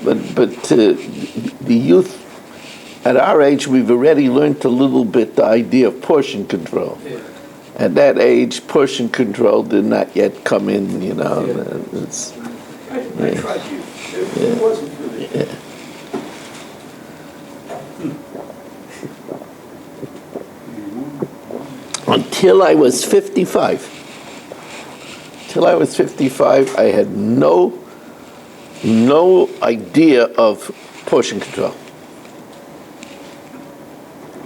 But the youth at our age, we've already learned a little bit the idea of portion control. Yeah. At that age, portion control did not yet come in. Yeah. It's, I tried you. It wasn't for me. yeah. Until I was 55. Till I was 55, I had no idea of portion control.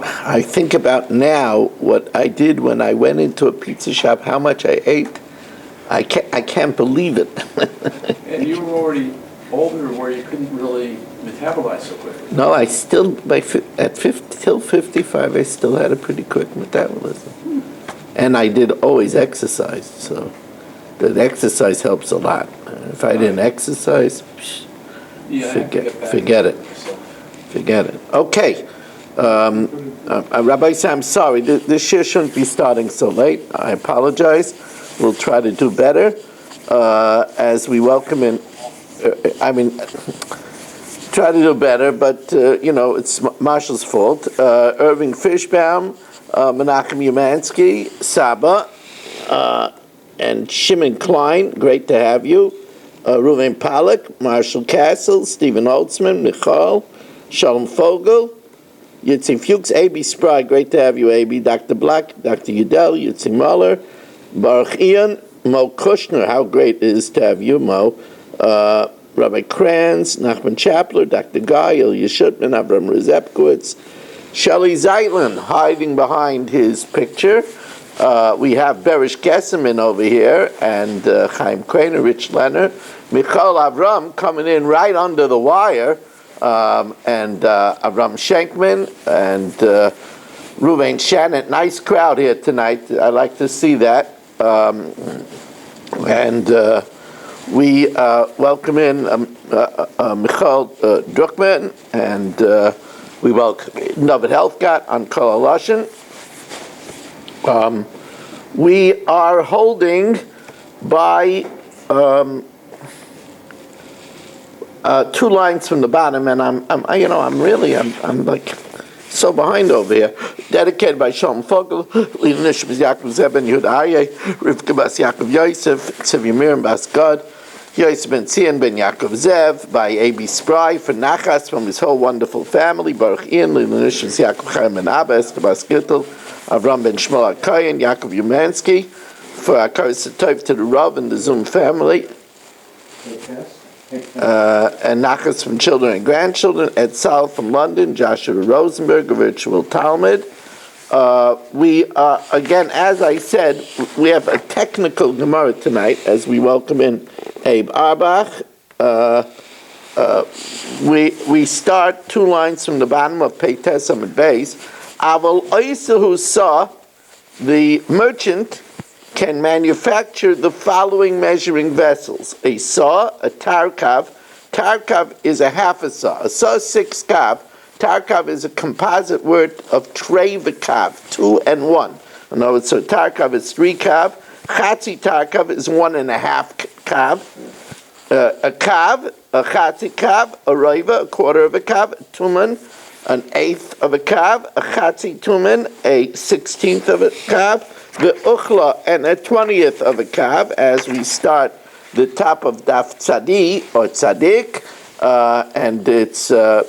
I think about now what I did when I went into a pizza shop, how much I ate. I can't believe it. And you were already older where you couldn't really metabolize so quickly. No, I still, till 55, I still had a pretty quick metabolism. And I did always exercise, so that exercise helps a lot. If I didn't exercise, forget it. Okay. Rabbi Sam, I'm sorry, this year shouldn't be starting so late. I apologize. We'll try to do better as we welcome in. Try to do better, but it's Marshall's fault. Irving Fishbaum, Menachem Umansky, Saba, and Shimon Klein. Great to have you. Reuven Pollack, Marshall Castle, Stephen Holtzman, Michal, Shalom Fogel. Yitzim Fuchs, A.B. Spry, great to have you, A.B. Dr. Black, Dr. Udell, Yitzim Muller, Baruch Ian, Mo Kushner, how great it is to have you, Mo, Rabbi Kranz, Nachman Chapler, Dr. Guy, Ilya Shutman, Avram Rezepkowitz, Shelley Zeitlin hiding behind his picture. We have Berish Gesseman over here, and Chaim Krainer, Rich Leonard, Michal Avram coming in right under the wire, and Avram Schenkman and Ruvain Shannon. Nice crowd here tonight. I like to see that. We welcome in Michal Druckman, and we welcome David Helfgott on Kol Lashon. We are holding by 2 lines from the bottom, and I'm like so behind over here. Dedicated by Shalom Fogel, Lina Nishmas Yaakov Zeb ben Yehuda Aryeh, Rivka Bas Yaakov Yosef, Tziv Yamirim Bas Gad, Yosef ben Tzion ben Yaakov Zev, by A.B. Spry, for Nachas from his whole wonderful family, Baruch Ian, Lina Nishmas Yaakov Chaim ben Abba, Esther Bas Gittel, Avram ben Shmuel HaKoyen, Yaakov Umansky, for Akaris Tov to the Rav and the Zoom family. And Nachas from children and grandchildren, Ed Sal from London, Joshua Rosenberg, a virtual Talmud. We again, as I said, we have a technical Gemara tonight as we welcome in Abe Arbach. We start 2 lines from the bottom of Peites Amud Beis. Aval Oisahu saw the merchant can manufacture the following measuring vessels: a saw, a tarkav. Tarkav is a half a saw. A saw is 6 kav. Tarkav is a composite word of trey v'kav, 2 and 1. In other words, so tarkav is 3 kav. Chatzi tarkav is 1.5 kav. A kav, a chatzi kav, a roiva, a quarter of a kav, a tumen, 1/8 of a kav, a chatzi tumen, a 1/16 of a kav, the uchla, and a 20th of a kav, as we start the top of daf tzadi or tzadik, and it's a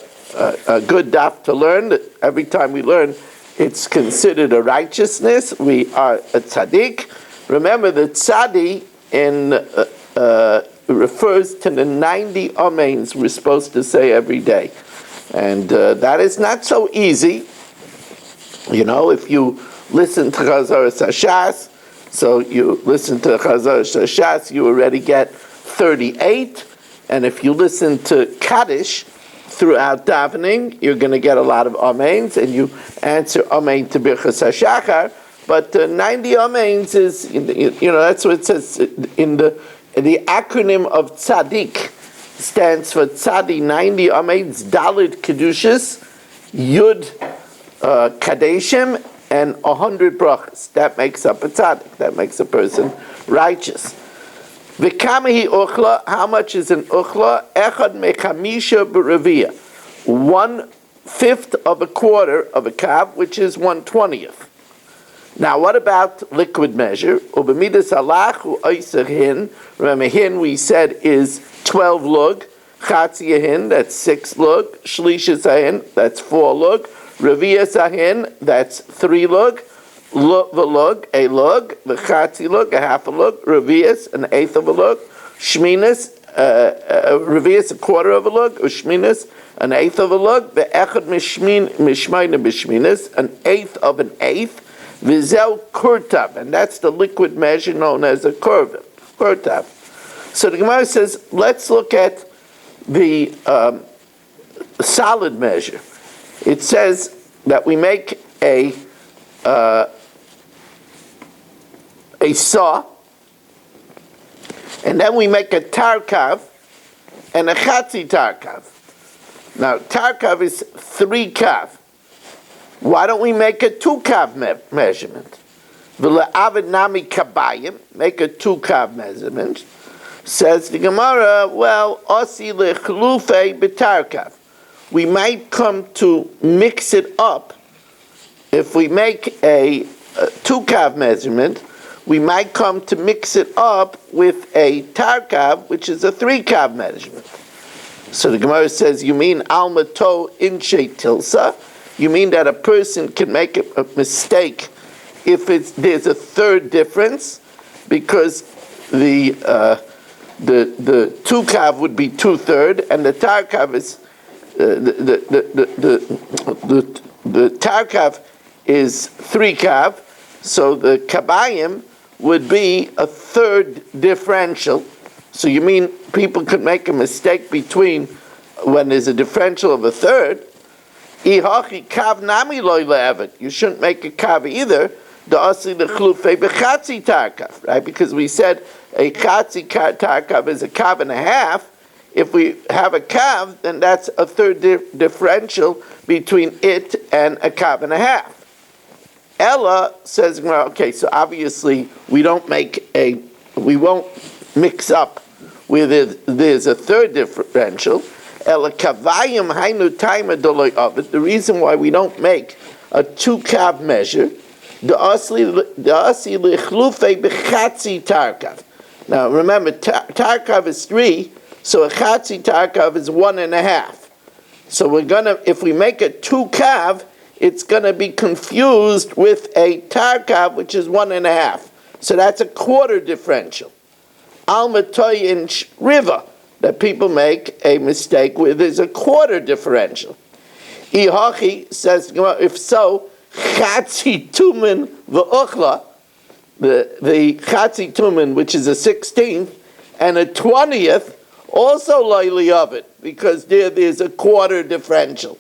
good daf to learn. Every time we learn, it's considered a righteousness. We are a tzadik. Remember, the tzadi refers to the 90 amens we're supposed to say every day. And that is not so easy. If you listen to Chazar Sashas, so you listen to Chazar Sashas, you already get 38. And if you listen to Kaddish throughout davening, you're going to get a lot of amens, and you answer amen to Birchas HaShachar. But 90 amens is, that's what it says in the acronym of tzaddik. Stands for tzadi, 90 amens, dalid kedushas, yud kadeshim, and 100 brachas. That makes up a tzaddik. That makes a person righteous. V'kamahi uchla, how much is an uchla? Echad mechamisha b'revia. 1/5 of a quarter of a kav, which is 1/20th. Now, what about liquid measure? Ubemidas alachu oisahin. Remember, hin we said is 12 lug. Chatzi ahin, that's 6 lug. Shlishas ahin, that's 4 lug. Revias ahin, that's 3 lug. V'lug, a lug. V'chatzi lug, a half a lug. Revias, an eighth of a lug. Shminas, revias, a quarter of a lug. Ushminas, an eighth of a lug. Ve'echad mishmayna b'shminas, an eighth of an eighth. Vizel kurtav, and that's the liquid measure known as a kurtav. So the Gemara says, let's look at the solid measure. It says that we make a saw, and then we make a tarkav and a chatzi tarkav. Now, tarkav is 3 kav. Why don't we make a 2 kav measurement? V'le'avid nami kabayim, make a 2 kav measurement. Says the Gemara, well, osi lechlufei b'tarkav. We might come to mix it up. If we make a 2 kav measurement, we might come to mix it up with a tarkav, which is a 3 kav measurement. So the Gemara says, you mean alma to inche tilsa? You mean that a person can make a mistake if there's a third difference, because the 2 kav would be 2/3, and the tarkav is the tarkav is 3 kav, so the kabayim would be a third differential. So you mean people could make a mistake between when there's a differential of a third? You shouldn't make a kav either. Right? Because we said a chatzi tarkav is a kav and a half. If we have a kav, then that's a third differential between it and a kav and a half. Ella says, well, okay, so obviously we won't mix up where there's a third differential. The reason why we don't make a 2 kav measure, now remember, tarkav is 3, so a chatzi tarkav is 1.5. So if we make a 2 kav, it's gonna be confused with a tarkav, which is 1.5. So that's a quarter differential. Almatoy in river, that people make a mistake where there's a quarter differential. Ihachi says, if so, chatzi tumen v'uchla, the chatzi tumen, which is a 16th, and a 20th, also lightly of it, because there's a quarter differential.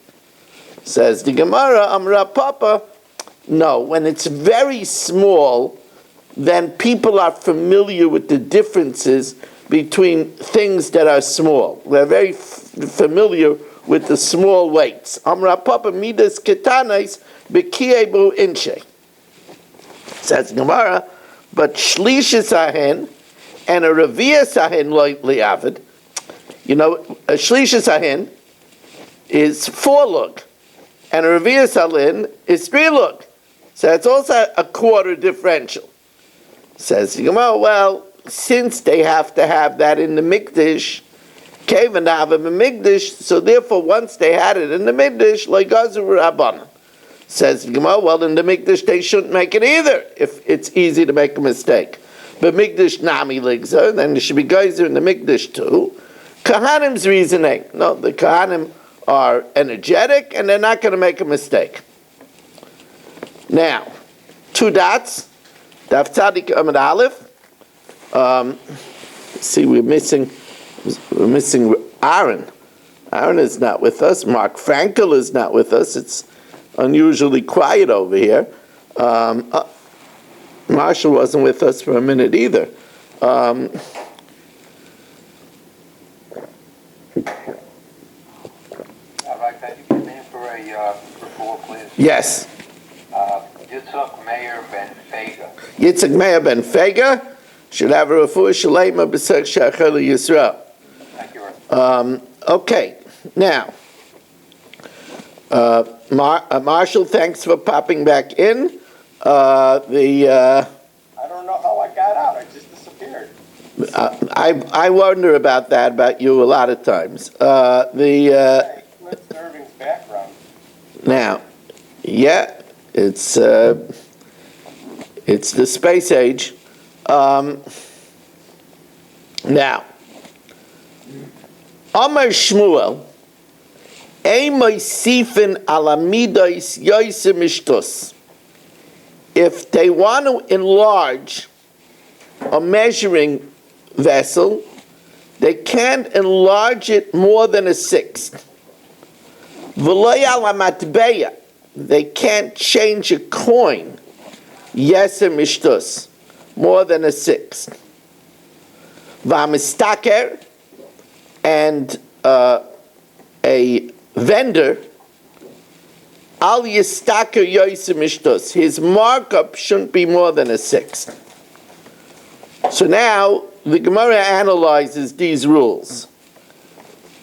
Says the Gemara, Amra Papa, no, when it's very small, then people are familiar with the differences between things that are small. They're very familiar with the small weights. Amra Papa midas ketanais bekiebu inche. Says Gemara, but shlishis ahen and a revias ahen lightly avid. You know, a shlishis ahen is 4 lug, and a revias ahen is 3 lug. So it's also a quarter differential. Says the Gemara, well, since they have to have that in the mikdash, kaven have them in mikdash, so therefore once they had it in the mikdash, like Gazur Rabbanan. Says the Gemara, well, in the mikdash they shouldn't make it either, if it's easy to make a mistake. But mikdash nami ligzer, then there should be geyser in the mikdash too. Kahanim's reasoning, no, the Kahanim are energetic and they're not going to make a mistake. Now, 2 dots, Daf Tzadik Amud Aleph. See, we're missing Aaron. Aaron is not with us. Mark Frankel is not with us. It's unusually quiet over here. Marshall wasn't with us for a minute either. Can you come in for a report, please? Yes. Yitzhak Meir Ben Fega. Yitzhak Meir Ben Fega. should have a refuah shalema b'sech she'achel Yisrael. Thank you. Okay, now, Marshall, thanks for popping back in. I don't know how I got out. I just disappeared. I wonder about you a lot of times. Hey, Cliff Irving's background. Now, yeah, it's the space age. Now, Amar Shmuel, Eimai Sifin Alamidos Yosim Ishtus. If they want to enlarge a measuring vessel, they can't enlarge it more than a sixth. V'lo ala matbeya, they can't change a coin, yesem ishtus, more than a sixth. V'amistaker, and a vendor, al yistaker yosem ishtus, his markup shouldn't be more than a sixth. So now, the Gemara analyzes these rules.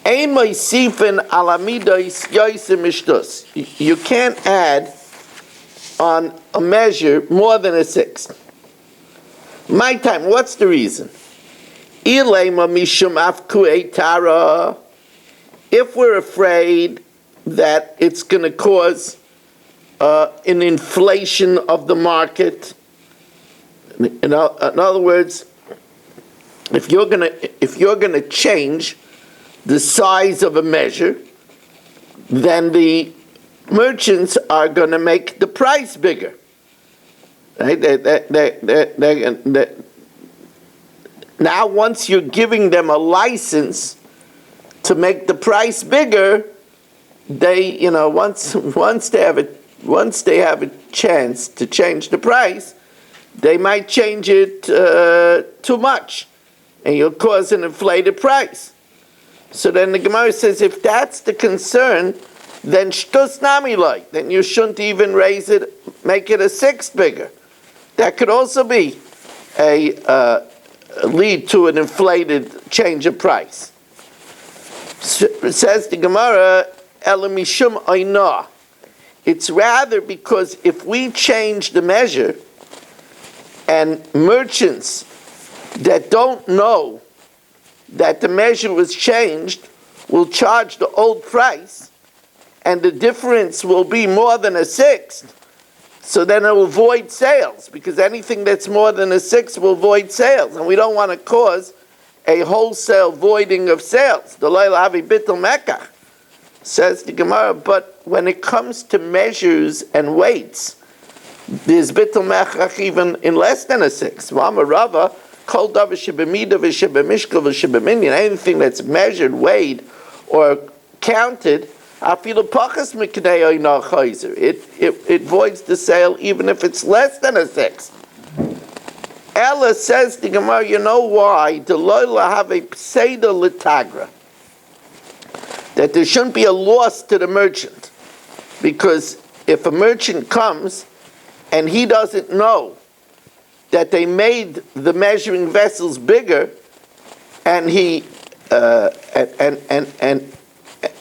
Ein moisifin alamidos yosem ishtus. You can't add on a measure more than a sixth. My time, what's the reason? Ilema mishum afku eitara. If we're afraid that it's going to cause an inflation of the market, in other words, if you're gonna change the size of a measure, then the merchants are gonna make the price bigger. Right? Now, once you're giving them a license to make the price bigger, they, once they have a chance to change the price, they might change it too much, and you'll cause an inflated price. So then the Gemara says, if that's the concern, then shtus nami loy, then you shouldn't even raise it, make it a sixth bigger. That could also be a lead to an inflated change of price. So, says the Gemara, elamishum oinah. It's rather because if we change the measure, and merchants that don't know that the measure was changed will charge the old price, and the difference will be more than a sixth, so then it will void sales, because anything that's more than a sixth will void sales, and we don't want to cause a wholesale voiding of sales. The Leila Avi Bittel Mekach, says the Gemara, but when it comes to measures and weights, there's bittul mechach even in less than a sixth. V'amar Rava, kol davar shebemida v'shebemishkel v'shebeminyan, anything that's measured, weighed, or counted, afilu pachas miknei oinah chayzer. It voids the sale even if it's less than a sixth. Ella says the Gemara, you know why? The loyla have a pseida litagra, that there shouldn't be a loss to the merchant, because if a merchant comes and he doesn't know that they made the measuring vessels bigger, and he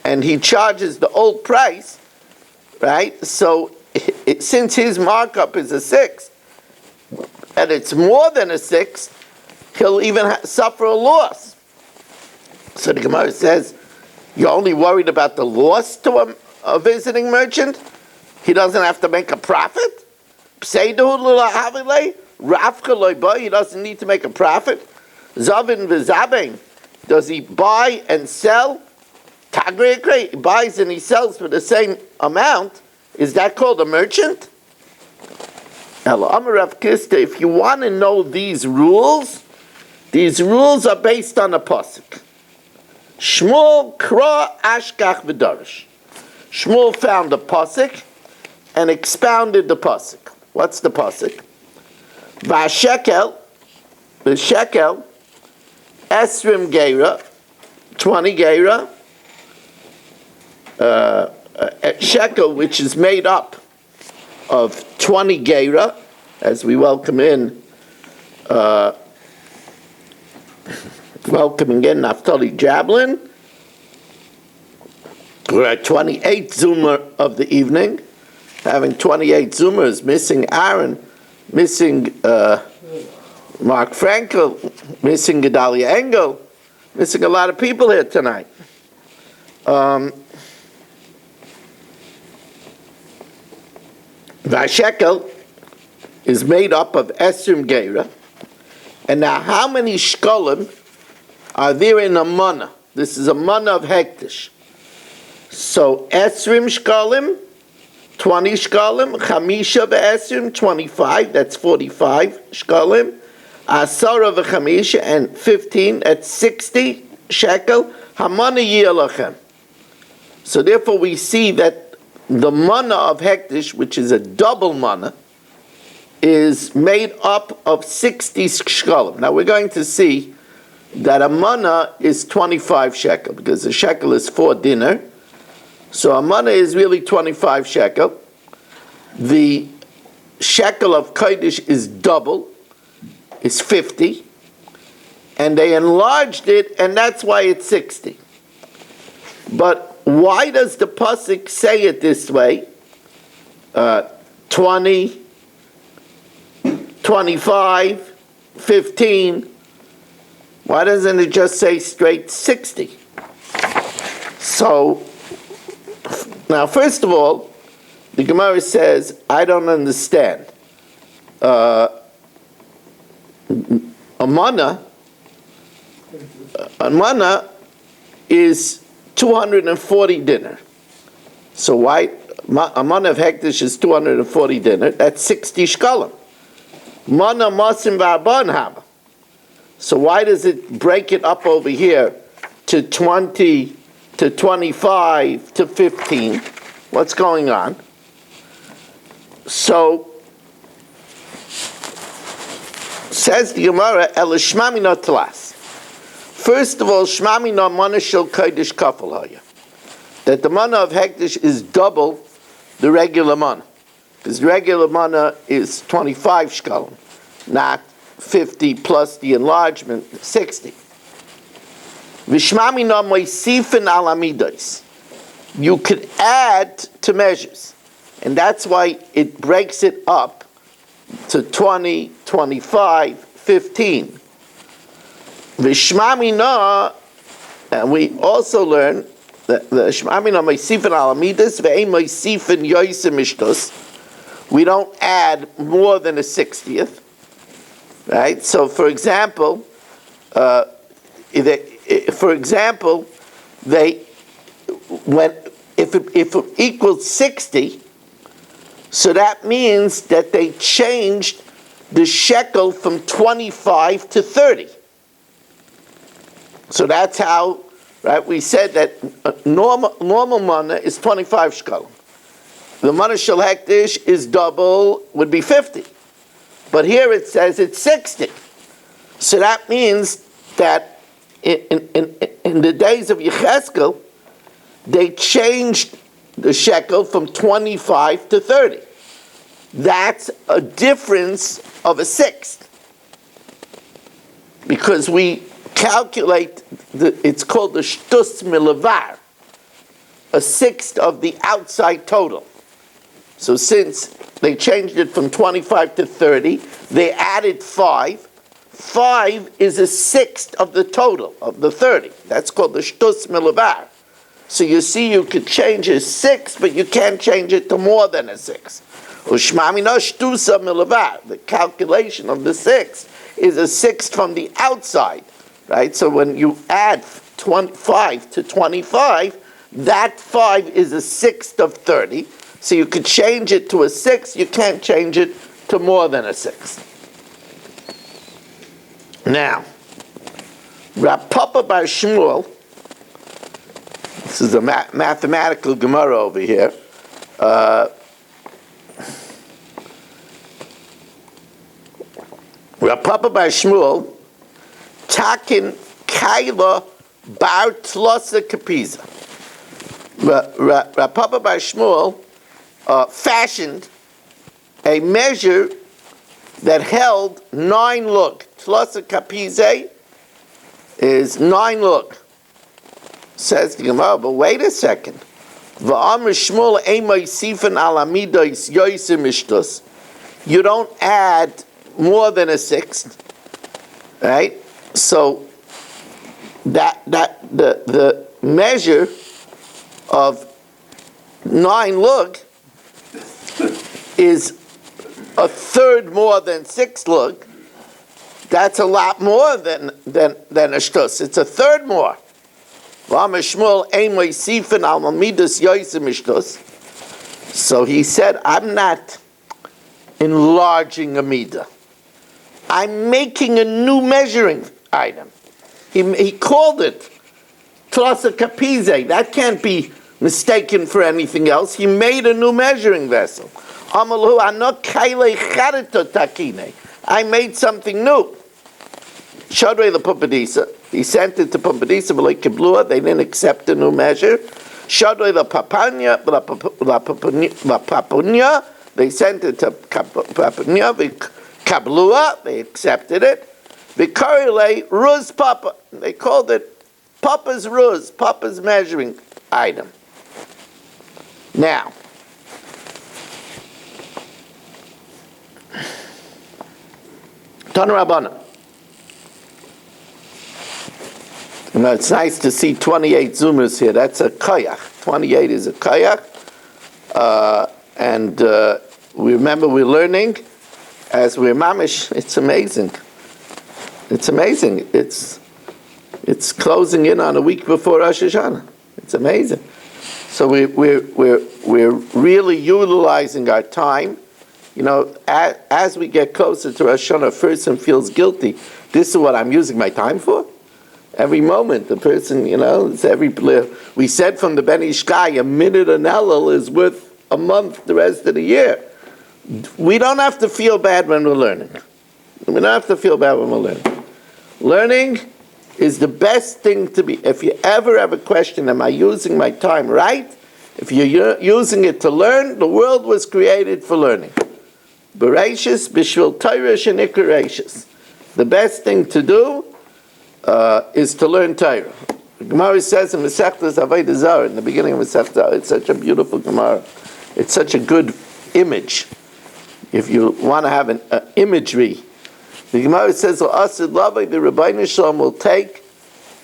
and he charges the old price, right? So since his markup is a sixth, and it's more than a sixth, he'll even suffer a loss. So the Gemara says, you're only worried about the loss to a visiting merchant? He doesn't have to make a profit? He doesn't need to make a profit. Zavin v'zabein, does he buy and sell? He buys and he sells for the same amount. Is that called a merchant? If you want to know these rules are based on a pasuk. Shmuel kra ashkach v'darish. Shmuel found a pasuk and expounded the pasuk. What's the pasuk? V'ashekel, the shekel, esrim geira, 20 geira, a shekel which is made up of 20 geira, as we welcome in welcoming in Naftali Jablin. We're at 28th Zoomer of the evening. Having 28 Zoomers, missing Aaron, missing Mark Frankel, missing Gedalia Engel, missing a lot of people here tonight. Vashekel is made up of Esrim Geira. And now how many shkolim are there in a mana? This is a mana of hektish. So Esrim shkolim, 20 shkolim, Chamisha ve'esrim, 25, that's 45 shkolim, Asara ve'chamisha, and 15, that's 60 shekel, Hamana yilachem. So therefore we see that the mana of hektish, which is a double mana, is made up of 60 shkolim. Now we're going to see that a mana is 25 shekel, because a shekel is 4 dinner. So a mana is really 25 shekel. The shekel of Kodesh is double, is 50. And they enlarged it, and that's why it's 60. But why does the pasuk say it this way? 20, 25, 15. Why doesn't it just say straight 60? So, now first of all, the Gemara says, I don't understand. A mana is 240 dinner. So why, a mana of hektish is 240 dinner, that's 60 shkolim. Mana masim v'arban haba. So why does it break it up over here to 20, to 25, to 15? What's going on? So, says the Gemara, El shmamina tlas. First of all, shmamina mana shel kodesh kafel haya. That the mana of hektish is double the regular mana. Because regular mana is 25 shkalim, not 50 plus the enlargement, 60. Vishmamina moisifin al amidos. You could add to measures. And that's why it breaks it up to 20, 25, 15. Vishmamina, and we also learn that the Shmamina moisifin al amidos ve'ein moisifin yoysim ishtos. We don't add more than a 60th. Right? So, for example, if it equals 60, so that means that they changed the shekel from 25 to 30. So that's how, right? We said that normal mana is 25 shekel. The mana shel hektish is double, would be 50. But here it says it's 60. So that means that in the days of Yecheskel, they changed the shekel from 25 to 30. That's a difference of a sixth. Because we calculate, it's called the shtus milavar, a sixth of the outside total. So since they changed it from 25 to 30, they added 5. 5 is a sixth of the total, of the 30. That's called the shtus milavar. So you see, you could change a 6, but you can't change it to more than a 6. Ushmamina shtusa milavar. The calculation of the 6 is a sixth from the outside, right? So when you add 25 to 25, that 5 is a sixth of 30. So you could change it to a 6, you can't change it to more than a 6. Now, Rav Papa bar Shmuel, this is a mathematical Gemara over here, Rav Papa bar Shmuel, Takin Kaila bar Tlosa Kapiza. Rav Papa bar Shmuel fashioned a measure that held 9 lug, tlosa kapize, is 9 lug. Says the Gemara, but wait a second. V'amr Shmuel eimay sifen al amidos yosim ishtus. You don't add more than a sixth, right? So that the measure of 9 lug is a third more than 6 lug. That's a lot more than a shtus. It's a third more. So he said, I'm not enlarging a midah. I'm making a new measuring item. He called it tlasa kapize. That can't be mistaken for anything else. He made a new measuring vessel. I made something new. Shadrei the Pumpadisa. He sent it to Pumpadisa, but like Kiblua, they didn't accept the new measure. Shadrei the Papanya, La Papunya, they sent it to Papunya, Kablua, they accepted it. Vikarile Ruz Papa, they called it Papa's Ruz, Papa's measuring item. Now, Tana Rabbana. You know, it's nice to see 28 Zoomers here. That's a kayak. 28 is a kayak. And we remember we're learning as we're mamish. It's amazing. It's amazing. It's closing in on a week before Rosh Hashanah. It's amazing. So we're really utilizing our time. You know, as we get closer to Rosh Hashanah, a person feels guilty. This is what I'm using my time for? Every moment, the person, you know, it's we said from the Ben Ishkai, a minute an Elul is worth a month the rest of the year. We don't have to feel bad when we're learning. We don't have to feel bad when we're learning. Learning is the best thing to be. If you ever have a question, am I using my time right? If you're using it to learn, the world was created for learning. Bereshis, b'shvil Torah shenikra reishis. The best thing to do is to learn Torah. The Gemara says in Masechtas Avodah Zarah, in the beginning of Masechtas Zarah, it's such a beautiful Gemara. It's such a good image. If you want to have an imagery, the Gemara says, "Asid Lavai, the Rabbeinu Shalom will take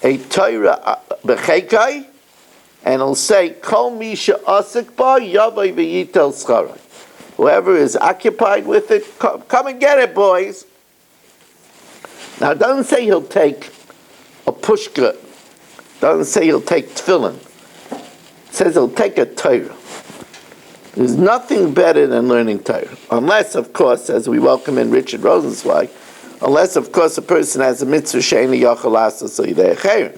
a Torah b'cheikai, and he'll say, Kol mi she'asik ba yavai v'yitel schara." Whoever is occupied with it, come and get it, boys. Now, it doesn't say he'll take a pushka. It doesn't say he'll take tefillin. It says he'll take a Torah. There's nothing better than learning Torah. Unless, of course, as we welcome in Richard Rosenzweig, unless, of course, a person has a mitzvah she'eni yachal asas yidei chayrim.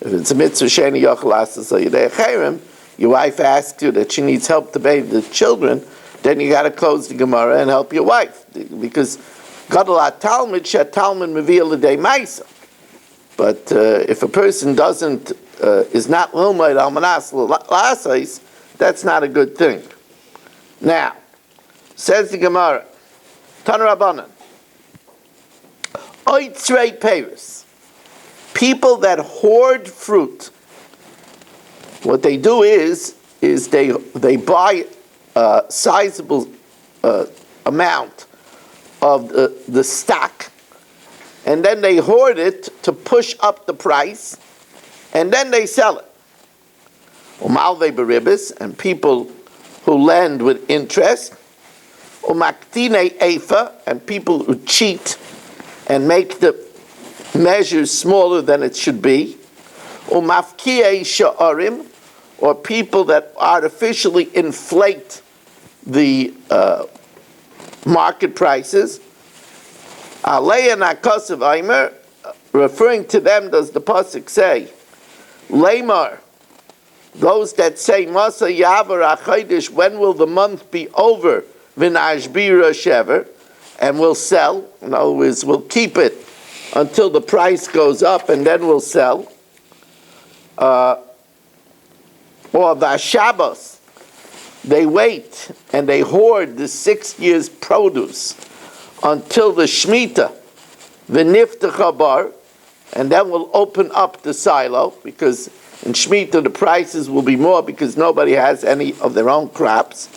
If it's a mitzvah she'eni yachal asas yidei chayrim, your wife asks you that she needs help to bathe the children, then you got to close the Gemara and help your wife. Because Gadol Talmud Talmud Mevil L'Dei Maisa. But if a person doesn't is not Lilmaid Almanas L'Asais, that's not a good thing. Now, says the Gemara, Tana Rabbanan, Oitzrei Peiros, people that hoard fruit, what they do is they buy a sizable amount of the stock, and then they hoard it to push up the price, and then they sell it. Umalve beribis, and people who lend with interest. Umaktine efa, and people who cheat and make the measures smaller than it should be. Umafkie sha'arim, or people that artificially inflate the market prices. Alei and Akasav Aimer, referring to them, does the pasuk say, Lamar, those that say, Masa Yavar Achaydish, when will the month be over? Vinashbira Shever, and we'll sell. In other words, we'll keep it until the price goes up, and then we'll sell. Or the Shabbos, they wait and they hoard the 6 years' produce until the Shemitah, the Niftacha Bar, and then we'll open up the silo, because in Shemitah the prices will be more because nobody has any of their own crops.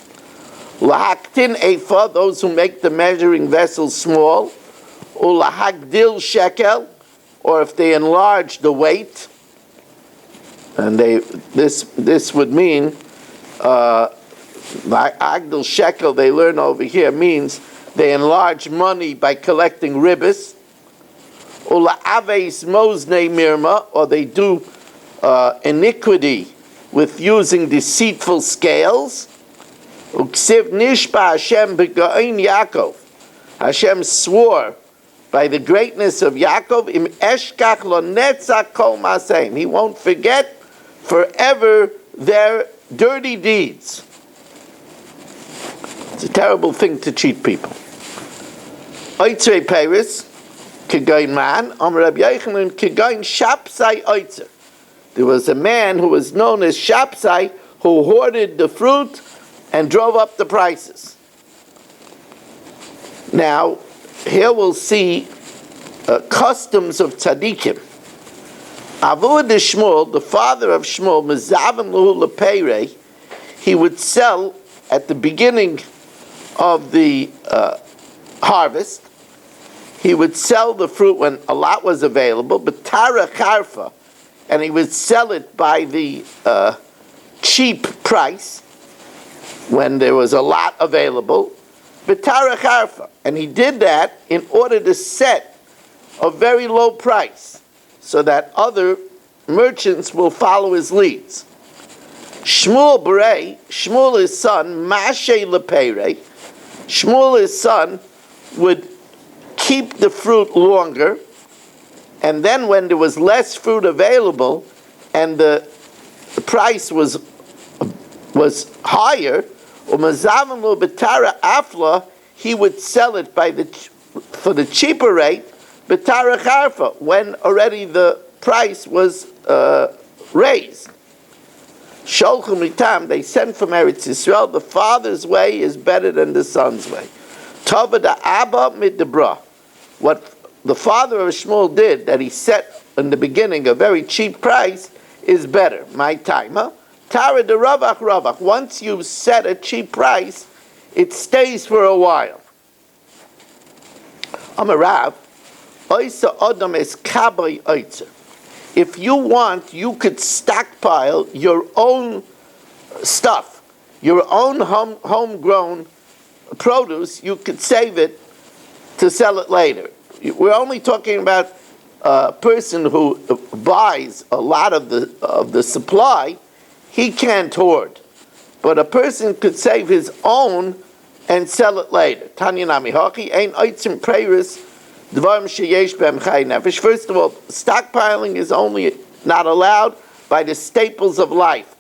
Lahaktin efa, those who make the measuring vessel small. Ulahagdil shekel, or if they enlarge the weight, and this would mean agdil shekel, they learn over here, means they enlarge money by collecting ribbis. Ulaaves mozne mirma, or they do iniquity with using deceitful scales. Uksiv nishba Hashem b'ga'in Yaakov, Hashem swore by the greatness of Yaakov, im eshkach lo netzach kol maseim, he won't forget forever their dirty deeds. It's a terrible thing to cheat people. Oitzrei Paris, Kegain man, Amar Rabbi Yochanan, Kegain Shapsai Oitzer. There was a man who was known as Shapsai who hoarded the fruit and drove up the prices. Now, here we'll see customs of tzaddikim. Avud Shmuel, the father of Shmuel, Mezavan Luhu Lepeirei, he would sell at the beginning of the harvest. He would sell the fruit when a lot was available, but Tara Karfa, and he would sell it by the cheap price when there was a lot available. But Tara Karfa, and he did that in order to set a very low price so that other merchants will follow his leads. Shmuel Berei, Shmuel his son, Mashe Lepeirei, Shmuel his son would keep the fruit longer, and then when there was less fruit available and the price was higher, Umazavan lo betara afla, he would sell it for the cheaper rate, betara charfa, when already the price was raised. Sholchum mitam, they sent from Eretz Yisrael, the father's way is better than the son's way. Tova da abba midabra. What the father of Shmuel did, that he set in the beginning a very cheap price, is better. My timer. Tara de ravach ravach. Once you set a cheap price, it stays for a while. Amarav, oisa odom es kabay oitzer. If you want, you could stockpile your own stuff, your own homegrown produce. You could save it to sell it later. We're only talking about a person who buys a lot of the supply. He can't hoard, but a person could save his own and sell it later. Tanya nami haki ein oitzim prayers. First of all, stockpiling is only not allowed by the staples of life.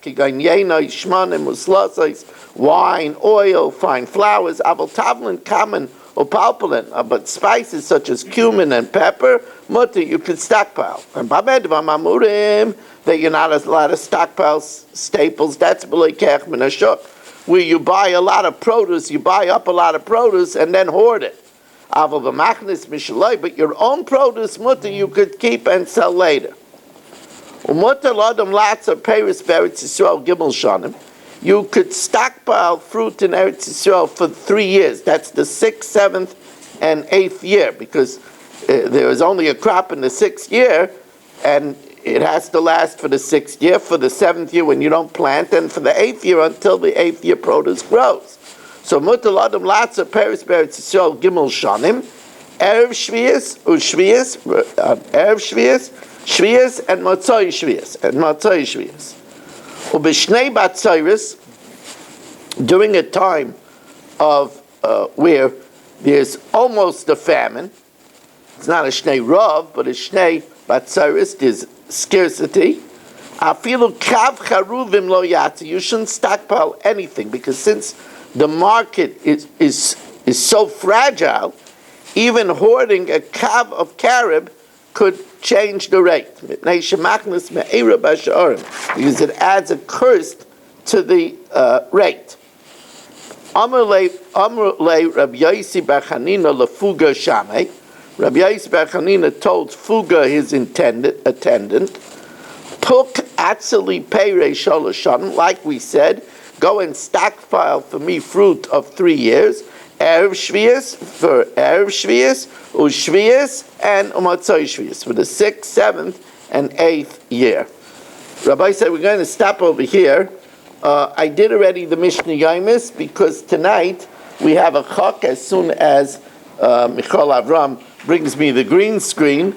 Wine, oil, fine flowers, common or palpulin, but spices such as cumin and pepper, mutter, you can stockpile. And that you're not allowed to stockpile staples, that's where you buy a lot of produce, you buy up a lot of produce and then hoard it. But your own produce, mutter, you could keep and sell later. You could stockpile fruit in Eretz Yisrael for 3 years. That's the 6th, 7th, and 8th year, because there is only a crop in the 6th year, and it has to last for the 6th year, for the 7th year when you don't plant, and for the 8th year until the 8th year produce grows. So mutal adam lots of Paris Beretz Yisrael Gimel Shanim, Erev Shvius, Ushvius, Erev Shvius, Shvius, and Matzoi Shvius, Ubishnei Batzairis, during a time of where there's almost a famine, it's not a Shnei Rav, but a Shnei Batzairis, there's scarcity. Afilu Kav Charuvim Lo Yatzi, you shouldn't stockpile anything, because since the market is so fragile, even hoarding a kav of carob could change the rate. Because it adds a curse to the rate. Amr le Rabbi Yosi bar Chanina lefuga shamei. Rabbi Yosef bar Chanina told Fuga, his attendant, Puk atzeli peirei shalosh shanim, like we said, go and stockpile for me fruit of 3 years, Erev Shvius for Erev Shvius, Ushvius, and Umatzoi Shvius for the 6th, 7th, and 8th year. Rabbi said, we're going to stop over here. I did already the Mishnah Yomis because tonight we have a chok as soon as Michal Avram brings me the green screen.